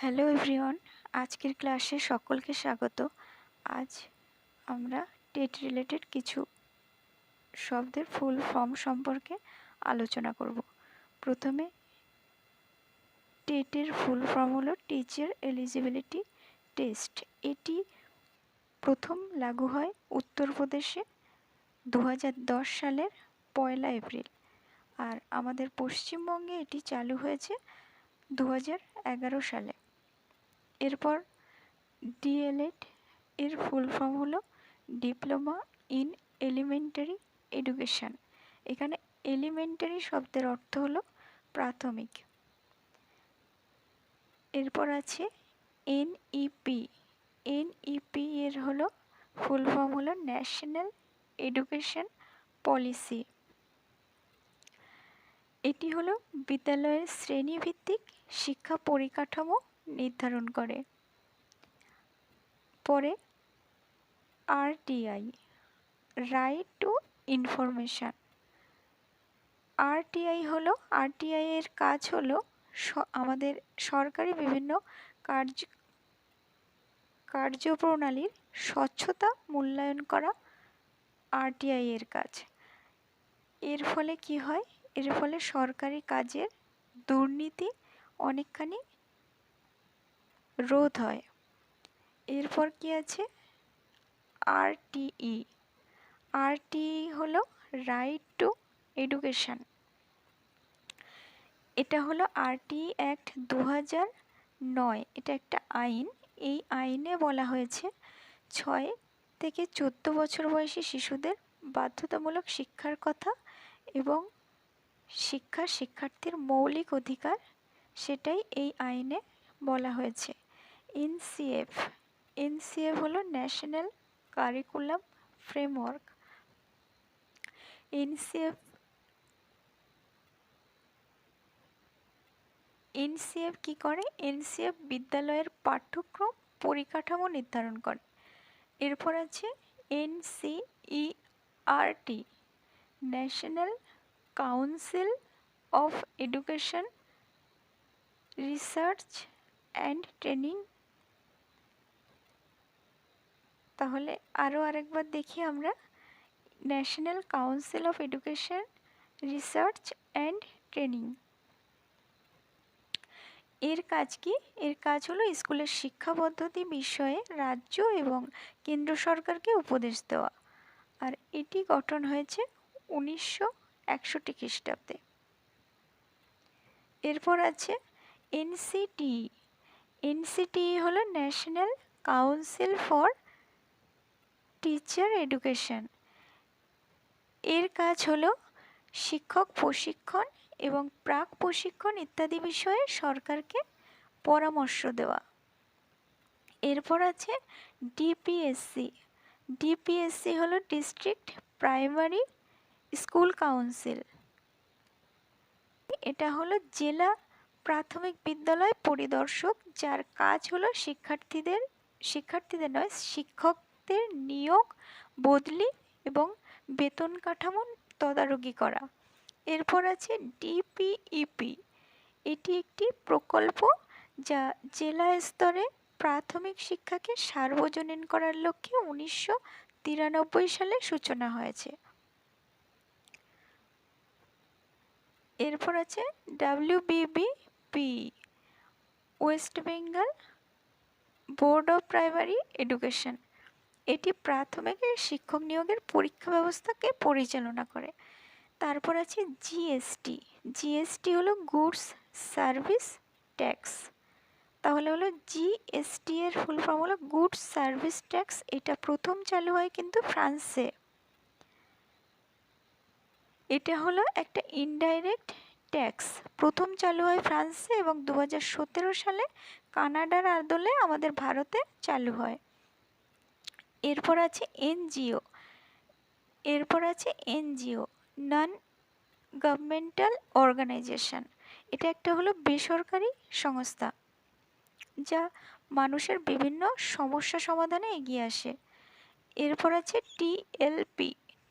Hello everyone, আজকের ক্লাসে সকলকে স্বাগত। আজ আমরা টেট রিলেটেড কিছু শব্দের ফুল ফর্ম সম্পর্কে আলোচনা করব। প্রথমে টেটের ফুল ফর্ম হলো টিচার এলিজিবিলিটি টেস্ট। এটি প্রথম লাগু হয় উত্তরপ্রদেশে 2010 সালের 1 এপ্রিল, আর আমাদের পশ্চিমবঙ্গে এটি চালু হয়েছে 2011 সালে। এরপর ডিএলএড এর ফুল ফর্ম হলো ডিপ্লোমা ইন এলিমেন্টারি এডুকেশন। এখানে এলিমেন্টারি শব্দের অর্থ হলো প্রাথমিক। এরপর আছে এনইপি। এনইপি এর হলো ফুল ফর্ম হলো ন্যাশনাল এডুকেশন পলিসি। এটি হলো বিদ্যালয়ের শ্রেণীভিত্তিক শিক্ষা পরিকাঠামো নির্ধারণ করে। পরে RTI, right two information. RTI এর কাজ হলো আমাদের সরকারি বিভিন্ন কার্যপ্রণালীর স্বচ্ছতা মূল্যায়ন করা আরটিআই এর কাজ। এর ফলে কি হয়? এর ফলে সরকারি কাজের দুর্নীতি অনেকখানি রোধ হয়। এরপর কি আছে? আরটিই হলো রাইট টু এডুকেশন। এটা হলো আরটিই অ্যাক্ট 2009। এটা একটা আইন। এই আইনে বলা হয়েছে 6 থেকে 14 বছর বয়সী শিশুদের বাধ্যতামূলক শিক্ষার কথা এবং শিক্ষার্থীর মৌলিক অধিকার, সেটাই এই আইনে বলা হয়েছে। এনসিএফ হলো ন্যাশনাল কারিকুলাম ফ্রেমওয়ার্ক। এনসিএফ কি করে? এনসিএফ বিদ্যালয়ের পাঠ্যক্রম পরিকাঠামো নির্ধারণ করে। এরপর আছে NCERT, national council of education research and training. তাহলে আরেকবার দেখি আমরা। National council of education research and training. এর কাজ কি? এর কাজ হলো স্কুলের শিক্ষা পদ্ধতি বিষয়ে রাজ্য এবং কেন্দ্র সরকারকে উপদেশ দেওয়া। আর এটি গঠন হয়েছে 1961 খ্রিস্টাব্দে। এরপর আছে এনসিটিই হলো national council for teacher education. এর কাজ হলো শিক্ষক প্রশিক্ষণ এবং প্রাক প্রশিক্ষণ ইত্যাদি বিষয়ে সরকারকে পরামর্শ দেওয়া। এরপর আছে ডিপিএসসি হলো ডিস্ট্রিক্ট প্রাইমারি স্কুল কাউন্সিল। এটা হলো জেলা প্রাথমিক বিদ্যালয় পরিদর্শক, যার কাজ হলো শিক্ষার্থীদের নয়, শিক্ষকদের নিয়োগ, বদলি এবং বেতন কাঠামো তদারকি করা। এরপর আছে ডিপিইপি। এটি একটি প্রকল্প যা জেলা স্তরে প্রাথমিক শিক্ষাকে সার্বজনীন করার লক্ষ্যে 1993 সালে সূচনা হয়েছে। এরপর আছে WBBP, West Bengal board of primary education. এটি প্রাথমিক শিক্ষক নিয়োগের পরীক্ষা ব্যবস্থাকে পরিচালনা করে। তারপর আছে জিএসটি হলো গুডস সার্ভিস ট্যাক্স। তাহলে হলো জিএসটি এর ফুল ফর্ম হলো গুডস সার্ভিস ট্যাক্স। এটা প্রথম চালু হয় কিন্তু ফ্রান্সে। এটা হলো একটা ইনডাইরেক্ট ট্যাক্স, প্রথম চালু হয় ফ্রান্সে এবং 2017 সালে কানাডার আদলে আমাদের ভারতে চালু হয়। এরপর আছে এনজিও, নন গভর্নমেন্টাল অর্গানাইজেশন। এটা একটা হলো বেসরকারি সংস্থা যা মানুষের বিভিন্ন সমস্যা সমাধানে এগিয়ে আসে। এরপর আছে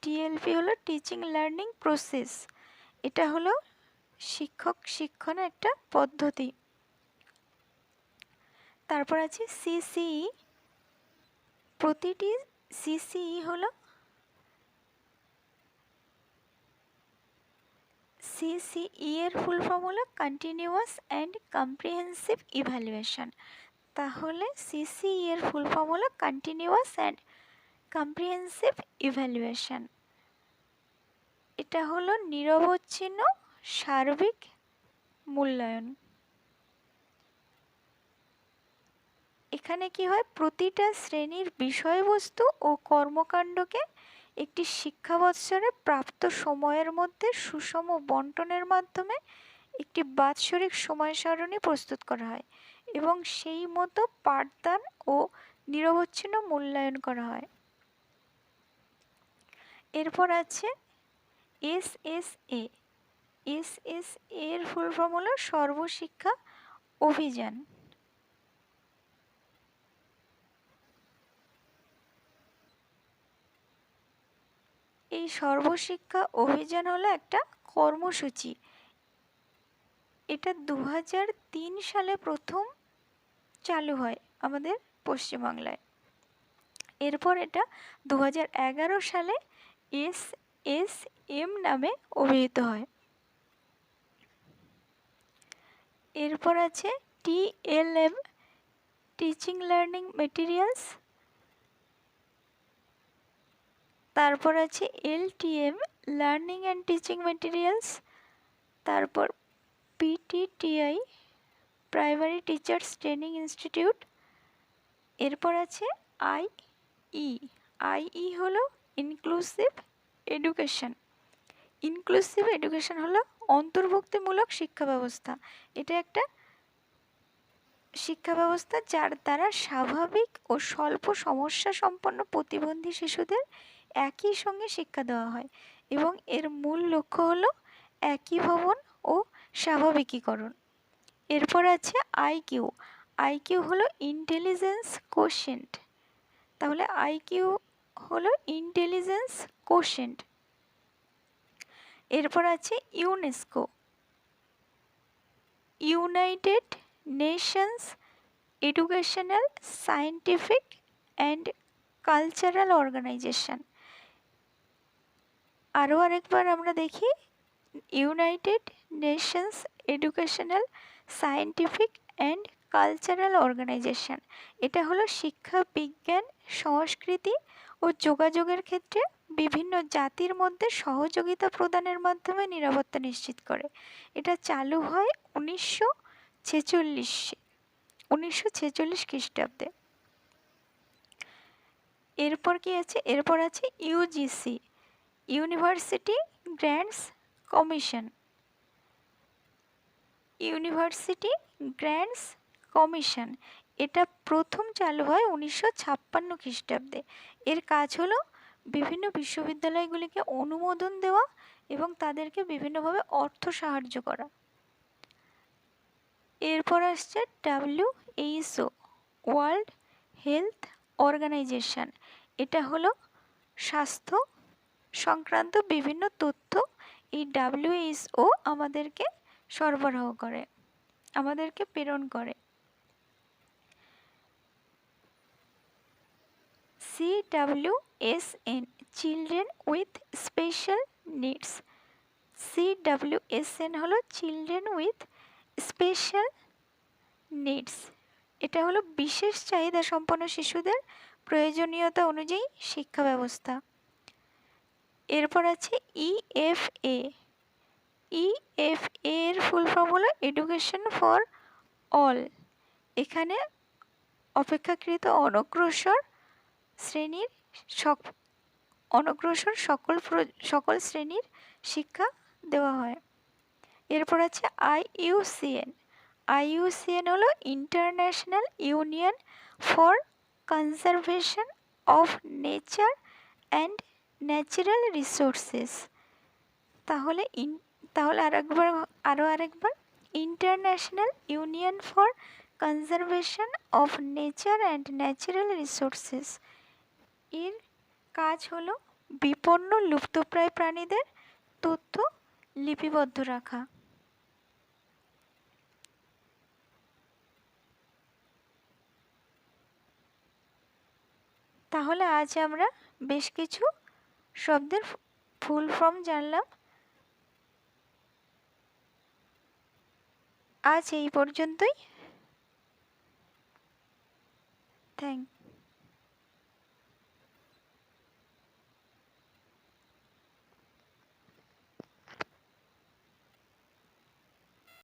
টিএলপি হলো টিচিং লার্নিং প্রসেস। এটা হলো শিক্ষণের একটা পদ্ধতি। তারপর আছে সিসিই। প্রতিটি সিসিই হলো সিসিই এর ফুল ফর্ম হলো কন্টিনিউয়াস অ্যান্ড কম্প্রিহেন্সিভ ইভ্যালুয়েশন। তাহলে সিসিই এর ফুল ফর্ম হলো কন্টিনিউয়াস অ্যান্ড কম্প্রিহেন্সিভ ইভ্যালুয়েশন। এটা হলো নিরবচ্ছিন্ন সার্বিক মূল্যায়ন। এখানে কি হয়, প্রতিটা শ্রেণীর বিষয়বস্তু ও কর্মকাণ্ডকে একটি শিক্ষাবৎসরে প্রাপ্ত সময়ের মধ্যে সুষম বন্টনের মাধ্যমে একটি বাৎসরিক সময় সারণী প্রস্তুত করা হয় এবং সেই মতো পাঠদান ও নিরবচ্ছিন্ন মূল্যায়ন করা হয়। এরপর আছে এসএসএ। এসএসএ এর ফুল ফর্ম হলো সর্বশিক্ষা অভিযান। এই সর্বশিক্ষা অভিযান হলো একটা কর্মসূচি। এটা 2003 সালে প্রথম চালু হয় আমাদের পশ্চিমবাংলায়। এরপর এটা 2011 সালে এসএসএম নামে অভিহিত হয়। এরপর আছে টিএলএম, টিচিং লার্নিং মেটেরিয়ালস। তারপর আছে LTM, learning and teaching materials. তারপর PTTI, primary teachers training institute. এরপর আছে আইই। আইই হলো ইনক্লুসিভ এডুকেশন। ইনক্লুসিভ এডুকেশন হলো অন্তর্ভুক্তিমূলক শিক্ষা ব্যবস্থা। এটা একটা শিক্ষা ব্যবস্থা যার দ্বারা স্বাভাবিক ও স্বল্প সমস্যা সম্পন্ন প্রতিবন্ধী শিশুদের একই সঙ্গে শিক্ষা দেওয়া হয় এবং এর মূল লক্ষ্য হলো একীভবন ও স্বাভাবিকীকরণ। এরপর আছে আইকিউ। আইকিউ হলো ইন্টেলিজেন্স কোশেন্ট। তাহলে আইকিউ হলো ইন্টেলিজেন্স কোশেন্ট। এরপর আছে UNESCO, United Nations Educational, Scientific and Cultural Organisation. আরও আরেকবার আমরা দেখি, United Nations Educational, Scientific and Cultural Organisation. এটা হলো শিক্ষা, বিজ্ঞান, সংস্কৃতি ও যোগাযোগের ক্ষেত্রে বিভিন্ন জাতির মধ্যে সহযোগিতা প্রদানের মাধ্যমে নিরাপত্তা নিশ্চিত করে। এটা চালু হয় 1946 খ্রিস্টাব্দে। এরপর কি আছে, এরপর আছে UGC, university grants commission. University grants commission, এটা প্রথম চালু হয় 1956 খ্রিস্টাব্দে। এর কাজ হলো বিভিন্ন বিশ্ববিদ্যালয়গুলিকে অনুমোদন দেওয়া এবং তাদেরকে বিভিন্নভাবে অর্থ সাহায্য করা। এরপর আসছে WHO, ওয়ার্ল্ড হেলথ অর্গানাইজেশন। এটা হলো স্বাস্থ্য সংক্রান্ত বিভিন্ন তথ্য এই WHO আমাদেরকে সরবরাহ করে, আমাদেরকে প্রেরণ করে। CWSN, children with special needs. CWSN হলো চিলড্রেন উইথ স্পেশাল নিডস। এটা হলো বিশেষ চাহিদা সম্পন্ন শিশুদের প্রয়োজনীয়তা অনুযায়ী শিক্ষা ব্যবস্থা। এরপর আছে EFA। EFA এর ফুল ফর্ম হলো এডুকেশন ফর অল। এখানে অপেক্ষাকৃত অনগ্রসর শ্রেণীর সকল শ্রেণীর শিক্ষা দেওয়া হয়। এরপর আছে IUCN। IUCN হলো international union for conservation of nature and natural resources. তাহলে আরেকবার international union for conservation of nature and natural resources. এর কাজ হলো বিপন্ন লুপ্তপ্রায় প্রাণীদের তথ্য লিপিবদ্ধ রাখা। তাহলে আজ আমরা বেশ কিছু শব্দের ফুল ফর্ম জানলাম। আজ এই পর্যন্তই। থ্যাংক